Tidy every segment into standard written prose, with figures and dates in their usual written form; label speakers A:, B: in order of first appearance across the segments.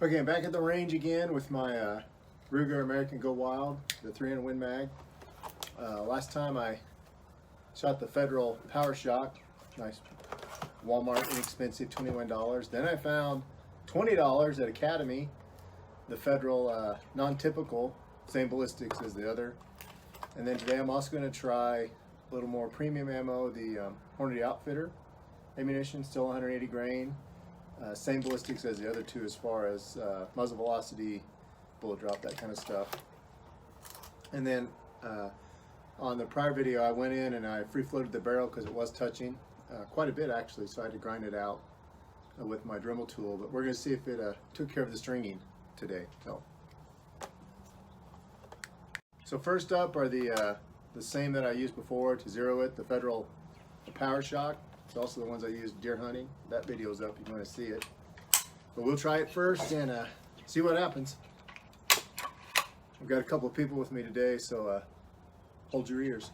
A: Okay, I'm back at the range again with my Ruger American Go Wild, the 300 Win Mag. Last time I shot the Federal Power Shok, nice Walmart inexpensive $21. Then I found $20 at Academy, the Federal non-typical, same ballistics as the other. And then today I'm also going to try a little more premium ammo, the Hornady Outfitter ammunition, still 180 grain. Same ballistics as the other two as far as muzzle velocity, bullet drop, that kind of stuff. And then on the prior video I went in and I free floated the barrel because it was touching quite a bit actually, so I had to grind it out with my Dremel tool. But we're going to see if it took care of the stringing today. So first up are the same that I used before to zero it, the Federal Power Shok. It's also the ones I used deer hunting. That video's up if you want to see it. But we'll try it first and see what happens. I've got a couple of people with me today, so hold your ears.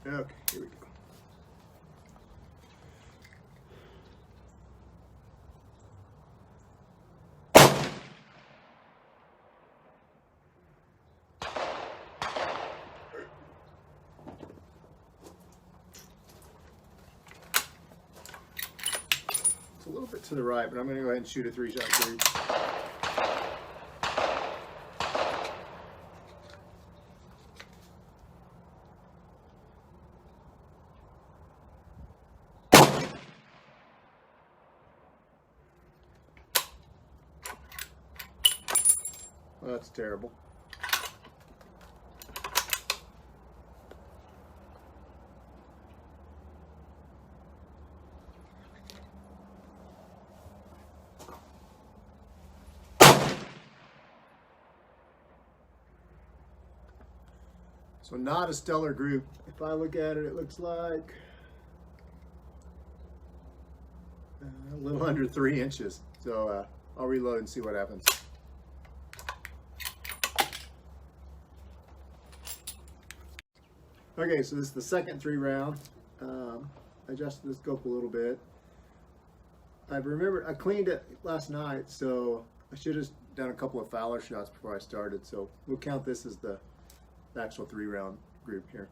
A: Okay, here we go. It's a little bit to the right, but I'm going to go ahead and shoot a 3-shot group. Well, that's terrible. So not a stellar group. If I look at it, it looks like a little under 3 inches. So I'll reload and see what happens. Okay, so this is the second 3-round. I adjusted the scope a little bit. I cleaned it last night, so I should have done a couple of fouler shots before I started. So we'll count this as the actual 3-round group here.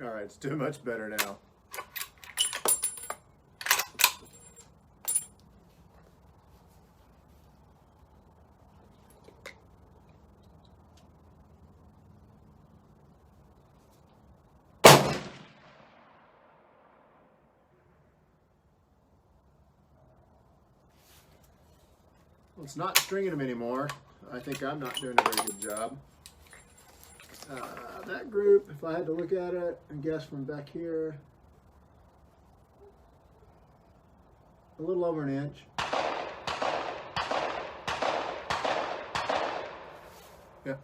A: All right, it's doing much better now. Well, it's not stringing them anymore. I think I'm not doing a very good job. That group, if I had to look at it and guess from back here, a little over an inch. Yeah.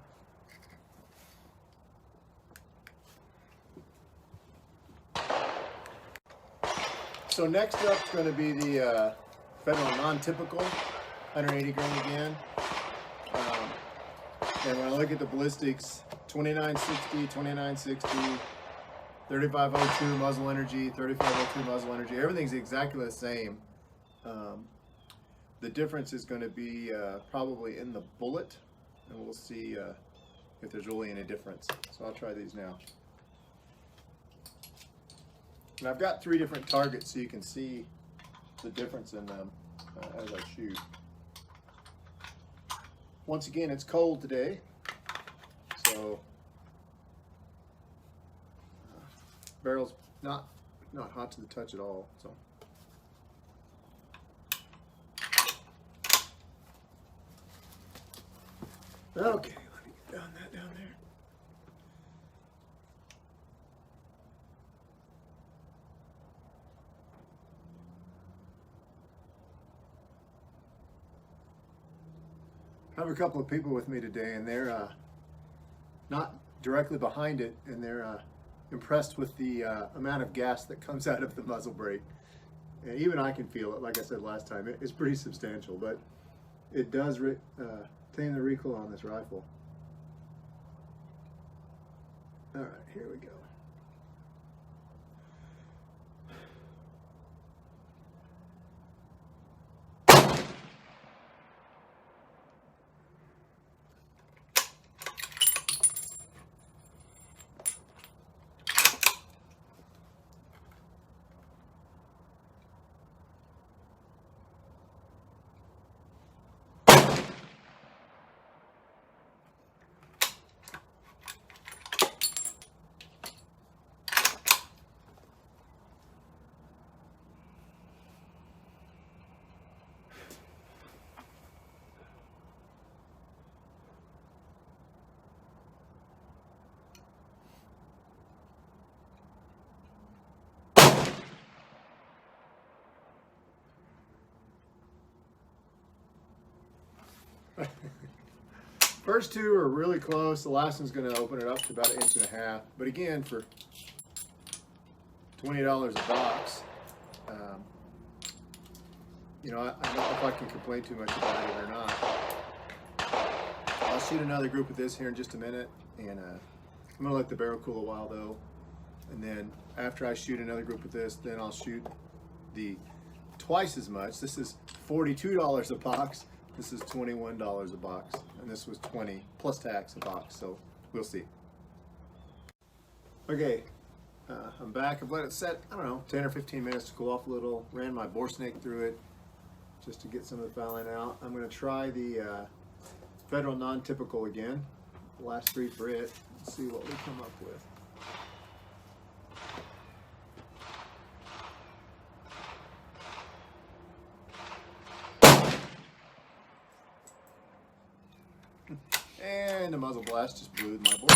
A: So next up is going to be the Federal non-typical 180 grain again. And when I look at the ballistics, 2960, 2960, 3502 muzzle energy, 3502 muzzle energy, everything's exactly the same. The difference is going to be probably in the bullet, and we'll see if there's really any difference. So I'll try these now. And I've got 3 different targets so you can see the difference in them as I shoot. Once again, it's cold today, so barrel's not hot to the touch at all. So Okay, let me get down there. I have a couple of people with me today, and they're not directly behind it, and they're impressed with the amount of gas that comes out of the muzzle brake. And even I can feel it. Like I said last time, it's pretty substantial, but it does tame the recoil on this rifle. All right, here we go. First two are really close. The last one's going to open it up to about 1.5 inches. But again, for $20 a box, you know, I don't know if I can complain too much about it or not. I'll shoot another group of this here in just a minute, and I'm going to let the barrel cool a while though. And then after I shoot another group of this, then I'll shoot the twice as much. This is $42 a box. This is $21 a box, and this was $20 plus tax a box, so we'll see. Okay, I'm back. I've let it set, I don't know, 10 or 15 minutes to cool off a little. Ran my bore snake through it just to get some of the fouling out. I'm going to try the Federal non-typical again. Last 3 for it. Let's see what we come up with. And the muzzle blast just blew my board.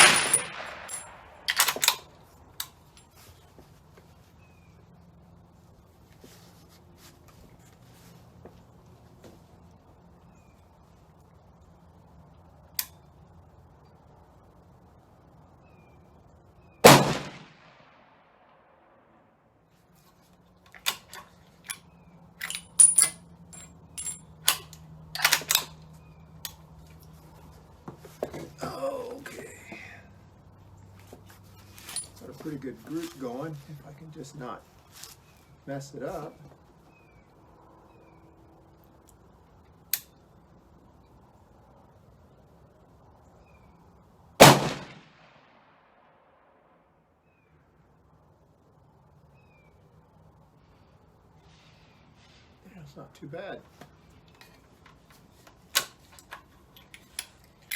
A: Pretty good group going, if I can just not mess it up. Yeah, it's not too bad.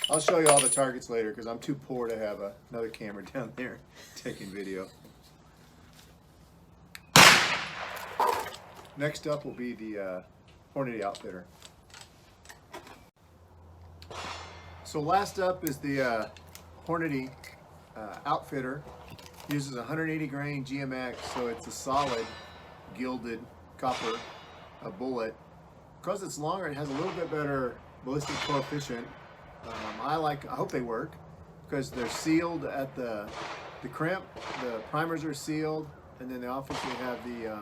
A: I'll show you all the targets later because I'm too poor to have another camera down there taking video. Next up will be the Hornady Outfitter. So last up is the Hornady Outfitter. Uses 180 grain GMX, so it's a solid gilded copper bullet. Because it's longer, it has a little bit better ballistic coefficient. I hope they work because they're sealed at the crimp. The primers are sealed, and then they obviously have the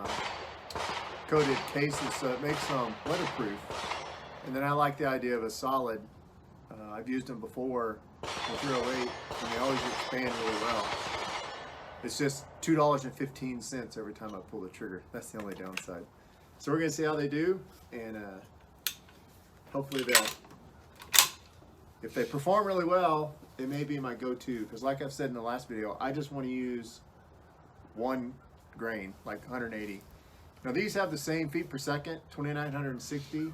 A: coated cases, so it makes them weatherproof. And then I like the idea of a solid. I've used them before with 308, and they always expand really well. It's just $2.15 every time I pull the trigger. That's the only downside. So we're gonna see how they do, and hopefully if they perform really well, it may be my go-to, because like I've said in the last video, I just want to use 1 grain, like 180. Now these have the same feet per second, 2,960,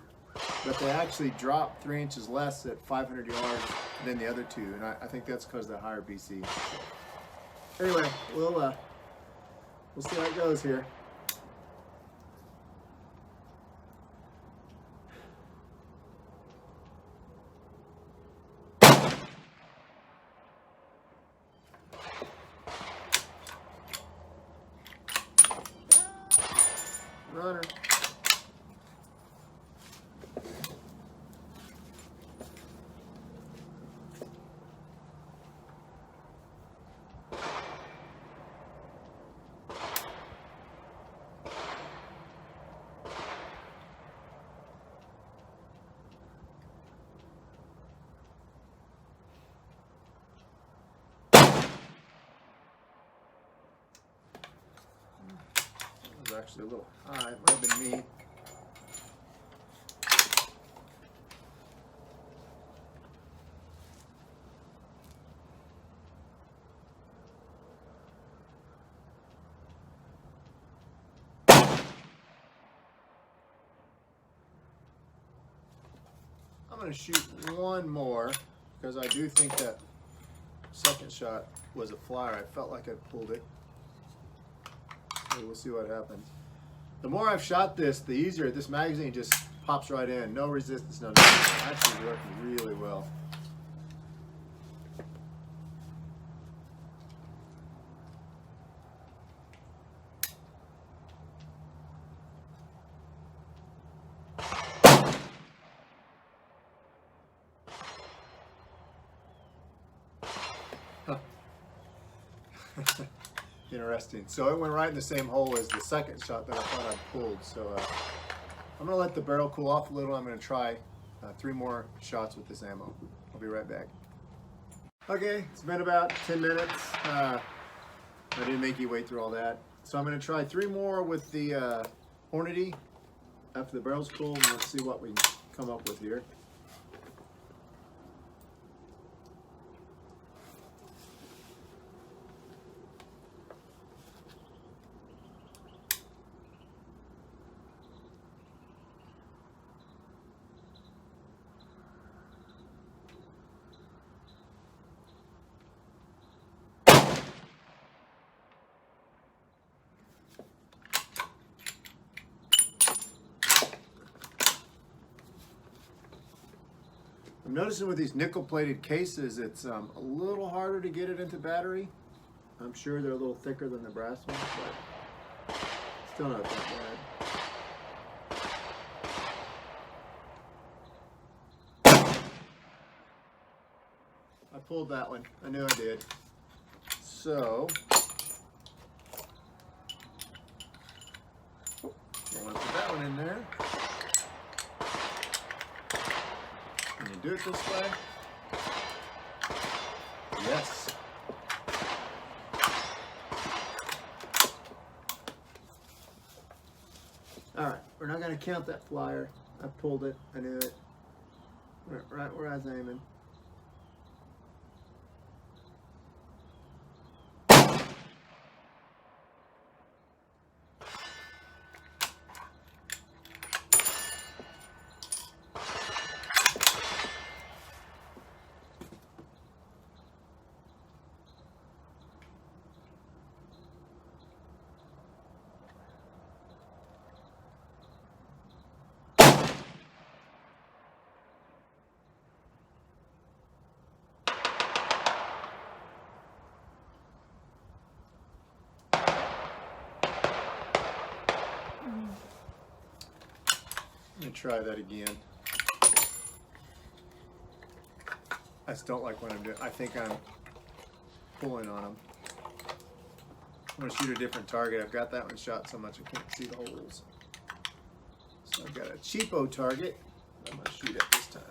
A: but they actually drop 3 inches less at 500 yards than the other two, and I think that's because of the higher BC. Anyway, we'll see how it goes here. runner. Actually a little high. It might have been me. I'm going to shoot one more because I do think that second shot was a flyer. I felt like I pulled it. We'll see what happens. The more I've shot this, the easier. This magazine just pops right in. No resistance, no nothing. It's actually working really well. Huh. Interesting. So it went right in the same hole as the second shot that I thought I'd pulled. So I'm going to let the barrel cool off a little. I'm going to try 3 more shots with this ammo. I'll be right back. Okay, it's been about 10 minutes. I didn't make you wait through all that. So I'm going to try 3 more with the Hornady after the barrel's cool, and let's see what we can come up with here. I'm noticing with these nickel-plated cases, it's a little harder to get it into battery. I'm sure they're a little thicker than the brass ones, but still not that bad. I pulled that one. I knew I did. So, I'm going to put that one in there. Can you do it this way? Yes. All right, we're not going to count that flyer. I pulled it. I knew it. Went right where I was aiming. Let me try that again. I just don't like what I'm doing. I think I'm pulling on them. I'm going to shoot a different target. I've got that one shot so much I can't see the holes. So I've got a cheapo target. I'm going to shoot it this time.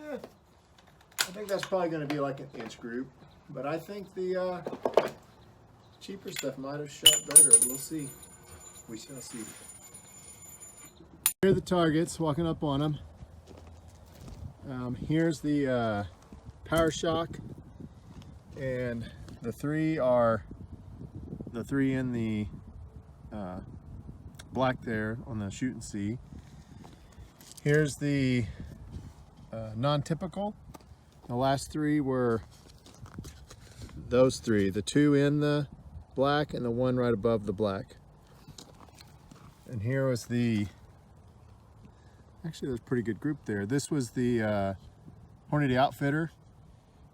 A: I think that's probably going to be like an inch group, but I think the cheaper stuff might have shot better. We'll see. We shall see. Here are the targets, walking up on them. Here's the Power Shok, and the three are the three in the black there on the shoot and see. Here's the non-typical. The last three were those three, the two in the black and the one right above the black. And here was the, actually there's a pretty good group there. This was the Hornady Outfitter,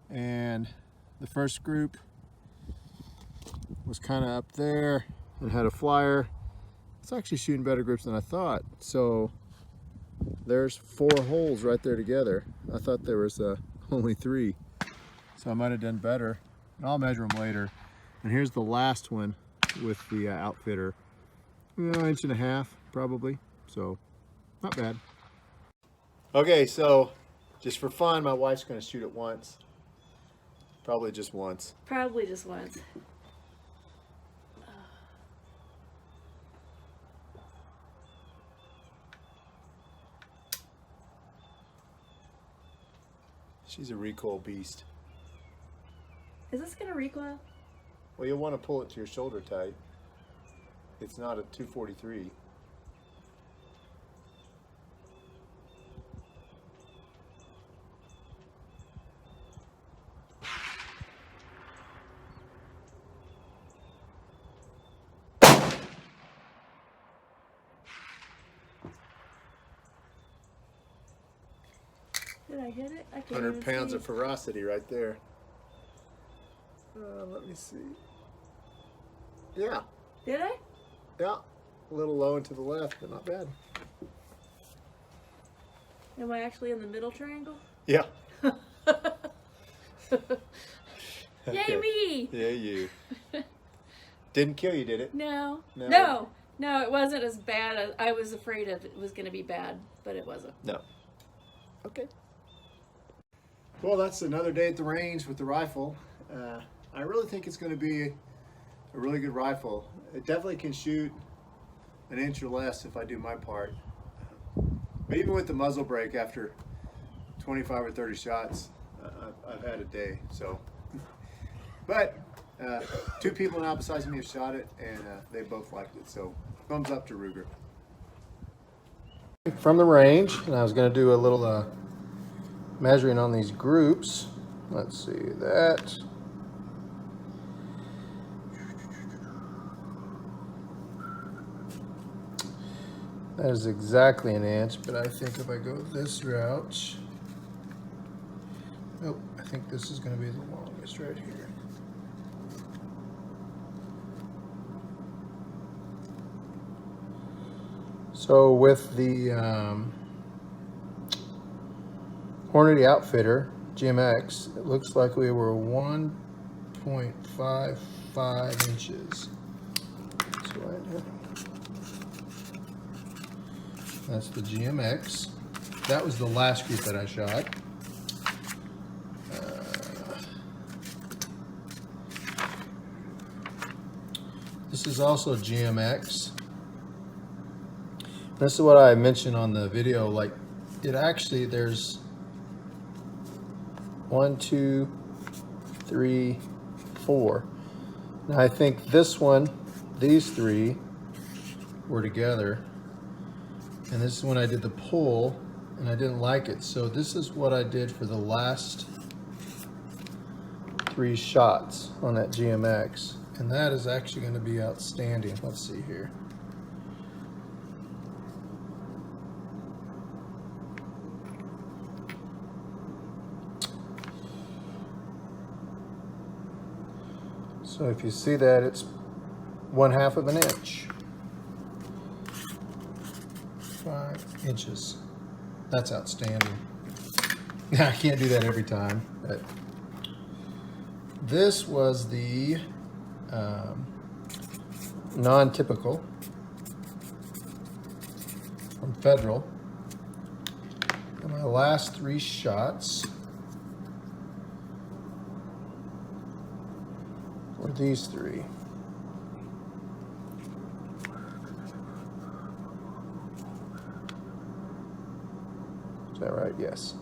A: and the first group was kind of up there and had a flyer. It's actually shooting better groups than I thought. So there's 4 holes right there together. I thought there was only 3, so I might have done better. And I'll measure them later. And here's the last one with the Outfitter. You know, 1.5 inches probably, so not bad. Okay, so just for fun, my wife's going to shoot it once. Probably just once.
B: Probably just once.
A: She's a recoil beast.
B: Is this gonna recoil?
A: Well, you'll want to pull it to your shoulder tight. It's not a 243.
B: Did I hit it? I can't
A: 100
B: even
A: pounds
B: see.
A: of ferocity right there. Let me see. Yeah,
B: Did I?
A: yeah. A little low and to the left, but not bad.
B: Am I actually in the middle triangle?
A: Yeah.
B: Yay me!
A: Yeah, you. Didn't kill you, did it?
B: No.
A: No.
B: No. No, it wasn't as bad as I was afraid of. It was going to be bad, but it wasn't.
A: No. Okay. Well, that's another day at the range with the rifle. I really think it's going to be a really good rifle. It definitely can shoot 1 inch or less if I do my part. But even with the muzzle brake, after 25 or 30 shots, I've had a day. So, but 2 people now besides me have shot it, and they both liked it. So, thumbs up to Ruger. From the range, and I was going to do a little measuring on these groups. Let's see that. That is exactly 1 inch, but I think if I go this route, oh, I think this is going to be the longest right here. So with the Hornady Outfitter GMX, it looks like we were 1.55 inches. So right here. That's the GMX. That was the last group that I shot. This is also GMX. This is what I mentioned on the video. Like, it actually, there's 1, 2, 3, 4. Now I think this one, these 3 were together. And this is when I did the pull, and I didn't like it. So this is what I did for the last 3 shots on that GMX. And that is actually going to be outstanding. Let's see here. So if you see that, it's 1/2 inch. 5 inches. That's outstanding. Now I can't do that every time, but this was the non-typical from Federal. And my last 3 shots were these 3. Is that right? Yes.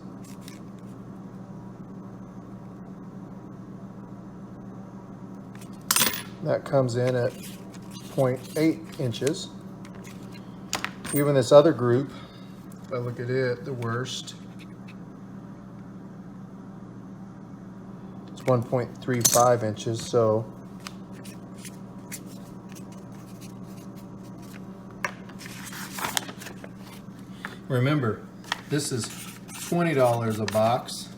A: That comes in at 0.8 inches. Even this other group, if I look at it, the worst, it's 1.35 inches, so remember, this is $20 a box.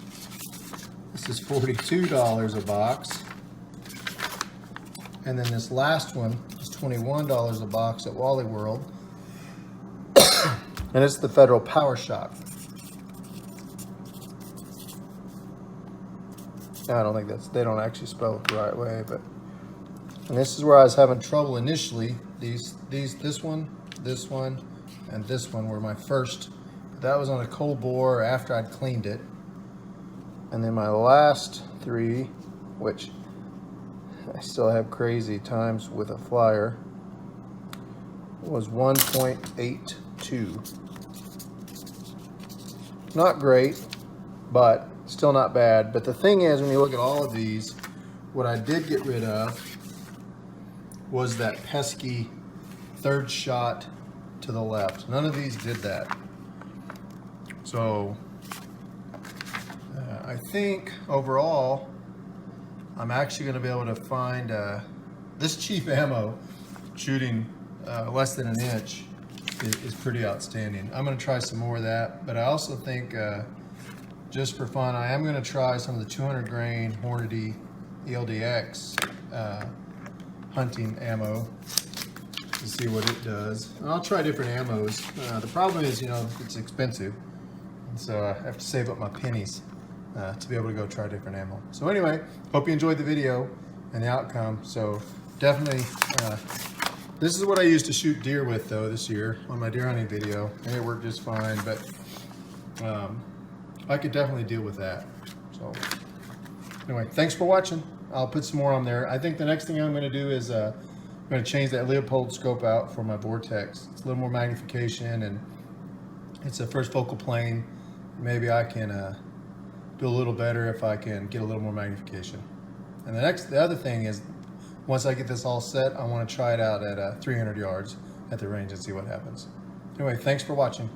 A: This is $42 a box. And then this last one is $21 a box at Wally World. And it's the Federal Power Shok. I don't think they don't actually spell it the right way, but, and this is where I was having trouble initially. This one, and this one were my first. That was on a cold bore after I'd cleaned it. And then my last 3, which I still have crazy times with a flyer, was 1.82. Not great, but still not bad. But the thing is, when you look at all of these, what I did get rid of was that pesky 3rd shot to the left. None of these did that. So I think overall, I'm actually going to be able to find this cheap ammo shooting less than an inch is pretty outstanding. I'm going to try some more of that, but I also think just for fun, I am going to try some of the 200 grain Hornady ELDX hunting ammo to see what it does. And I'll try different ammos. The problem is, you know, it's expensive, and so I have to save up my pennies to be able to go try different ammo. So anyway, hope you enjoyed the video and the outcome. So definitely, this is what I used to shoot deer with though this year on my deer hunting video, and it worked just fine, but I could definitely deal with that. So anyway, thanks for watching. I'll put some more on there. I think the next thing I'm gonna do is I'm gonna change that Leopold scope out for my Vortex. It's a little more magnification and it's a first focal plane. Maybe I can do a little better if I can get a little more magnification. And the other thing is, once I get this all set, I want to try it out at 300 yards at the range and see what happens. Anyway, thanks for watching.